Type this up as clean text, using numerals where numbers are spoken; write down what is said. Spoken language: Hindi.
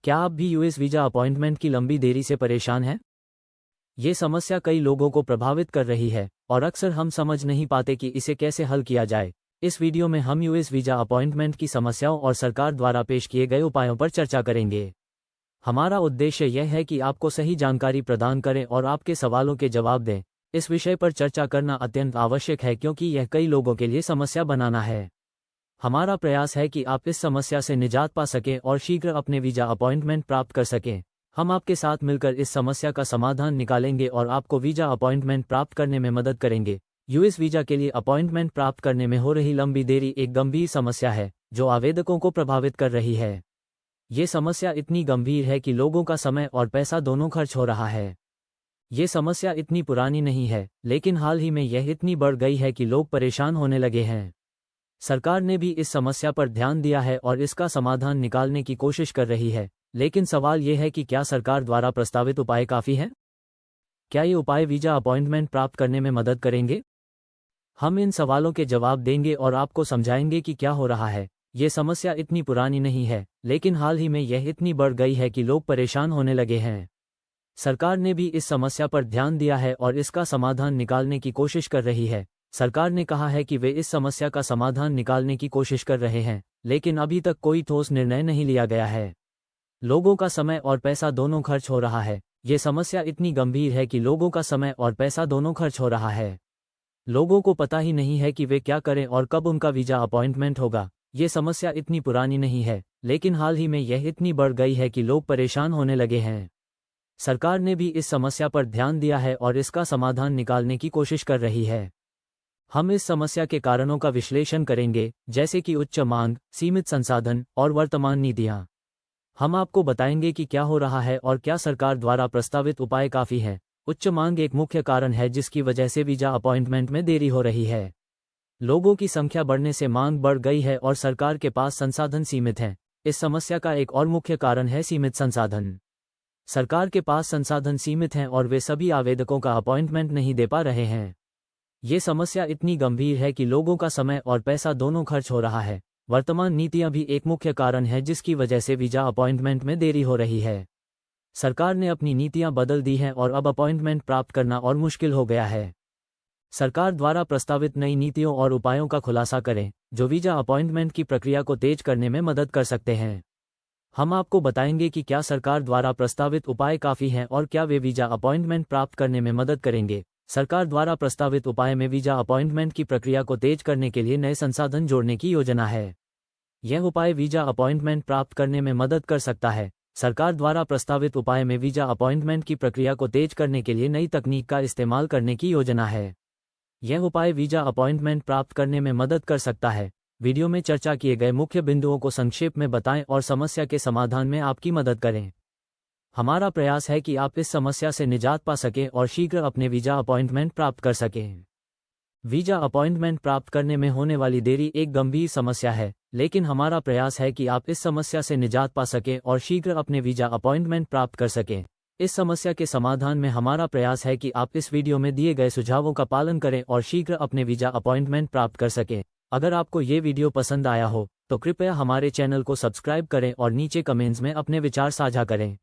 क्या आप भी यूएस वीजा अपॉइंटमेंट की लंबी देरी से परेशान हैं? ये समस्या कई लोगों को प्रभावित कर रही है और अक्सर हम समझ नहीं पाते कि इसे कैसे हल किया जाए। इस वीडियो में हम यूएस वीजा अपॉइंटमेंट की समस्याओं और सरकार द्वारा पेश किए गए उपायों पर चर्चा करेंगे। हमारा उद्देश्य यह है कि आपको सही जानकारी प्रदान करें और आपके सवालों के जवाब दें। इस विषय पर चर्चा करना अत्यंत आवश्यक है क्योंकि यह कई लोगों के लिए समस्या बनाना है। हमारा प्रयास है कि आप इस समस्या से निजात पा सकें और शीघ्र अपने वीजा अपॉइंटमेंट प्राप्त कर सकें। हम आपके साथ मिलकर इस समस्या का समाधान निकालेंगे और आपको वीजा अपॉइंटमेंट प्राप्त करने में मदद करेंगे। यूएस वीजा के लिए अपॉइंटमेंट प्राप्त करने में हो रही लंबी देरी एक गंभीर समस्या है जो आवेदकों को प्रभावित कर रही है। ये समस्या इतनी गंभीर है कि लोगों का समय और पैसा दोनों खर्च हो रहा है। ये समस्या इतनी पुरानी नहीं है, लेकिन हाल ही में यह इतनी बढ़ गई है कि लोग परेशान होने लगे हैं। सरकार ने भी इस समस्या पर ध्यान दिया है और इसका समाधान निकालने की कोशिश कर रही है, लेकिन सवाल यह है कि क्या सरकार द्वारा प्रस्तावित उपाय काफ़ी हैं? क्या ये उपाय वीजा अपॉइंटमेंट प्राप्त करने में मदद करेंगे? हम इन सवालों के जवाब देंगे और आपको समझाएंगे कि क्या हो रहा है। ये समस्या इतनी पुरानी नहीं है, लेकिन हाल ही में यह इतनी बढ़ गई है कि लोग परेशान होने लगे हैं। सरकार ने भी इस समस्या पर ध्यान दिया है और इसका समाधान निकालने की कोशिश कर रही है। सरकार ने कहा है कि वे इस समस्या का समाधान निकालने की कोशिश कर रहे हैं, लेकिन अभी तक कोई ठोस निर्णय नहीं लिया गया है। लोगों का समय और पैसा दोनों खर्च हो रहा है। ये समस्या इतनी गंभीर है कि लोगों का समय और पैसा दोनों खर्च हो रहा है। लोगों को पता ही नहीं है कि वे क्या करें और कब उनका वीजा अपॉइंटमेंट होगा। ये समस्या इतनी पुरानी नहीं है, लेकिन हाल ही में यह इतनी बढ़ गई है कि लोग परेशान होने लगे हैं। सरकार ने भी इस समस्या पर ध्यान दिया है और इसका समाधान निकालने की कोशिश कर रही है। हम इस समस्या के कारणों का विश्लेषण करेंगे, जैसे कि उच्च मांग, सीमित संसाधन और वर्तमान नीतियां। हम आपको बताएंगे कि क्या हो रहा है और क्या सरकार द्वारा प्रस्तावित उपाय काफ़ी हैं। उच्च मांग एक मुख्य कारण है जिसकी वजह से वीजा अपॉइंटमेंट में देरी हो रही है। लोगों की संख्या बढ़ने से मांग बढ़ गई है और सरकार के पास संसाधन सीमित हैं। इस समस्या का एक और मुख्य कारण है सीमित संसाधन। सरकार के पास संसाधन सीमित हैं और वे सभी आवेदकों का अपॉइंटमेंट नहीं दे पा रहे हैं। ये समस्या इतनी गंभीर है कि लोगों का समय और पैसा दोनों खर्च हो रहा है। वर्तमान नीतियां भी एक मुख्य कारण है जिसकी वजह से वीजा अपॉइंटमेंट में देरी हो रही है। सरकार ने अपनी नीतियां बदल दी हैं और अब अपॉइंटमेंट प्राप्त करना और मुश्किल हो गया है। सरकार द्वारा प्रस्तावित नई नीतियों और उपायों का खुलासा करें जो वीजा अपॉइंटमेंट की प्रक्रिया को तेज करने में मदद कर सकते हैं। हम आपको बताएंगे कि क्या सरकार द्वारा प्रस्तावित उपाय काफ़ी हैं और क्या वे वीजा अपॉइंटमेंट प्राप्त करने में मदद करेंगे। सरकार द्वारा प्रस्तावित उपाय में वीजा अपॉइंटमेंट की प्रक्रिया को तेज करने के लिए नए संसाधन जोड़ने की योजना है। यह उपाय वीजा अपॉइंटमेंट प्राप्त करने में मदद कर सकता है। सरकार द्वारा प्रस्तावित उपाय में वीजा अपॉइंटमेंट की प्रक्रिया को तेज करने के लिए नई तकनीक का इस्तेमाल करने की योजना है। यह उपाय वीजा अपॉइंटमेंट प्राप्त करने में मदद कर सकता है। वीडियो में चर्चा किए गए मुख्य बिंदुओं को संक्षेप में बताएं और समस्या के समाधान में आपकी मदद करें। हमारा प्रयास है कि आप इस समस्या से निजात पा सकें और शीघ्र अपने वीजा अपॉइंटमेंट प्राप्त कर सकें। वीजा अपॉइंटमेंट प्राप्त करने में होने वाली देरी एक गंभीर समस्या है, लेकिन हमारा प्रयास है कि आप इस समस्या से निजात पा सकें और शीघ्र अपने वीजा अपॉइंटमेंट प्राप्त कर सकें। इस समस्या के समाधान में हमारा प्रयास है कि आप इस वीडियो में दिए गए सुझावों का पालन करें और शीघ्र अपने वीजा अपॉइंटमेंट प्राप्त कर सकें। अगर आपको ये वीडियो पसंद आया हो तो कृपया हमारे चैनल को सब्सक्राइब करें और नीचे कमेंट्स में अपने विचार साझा करें।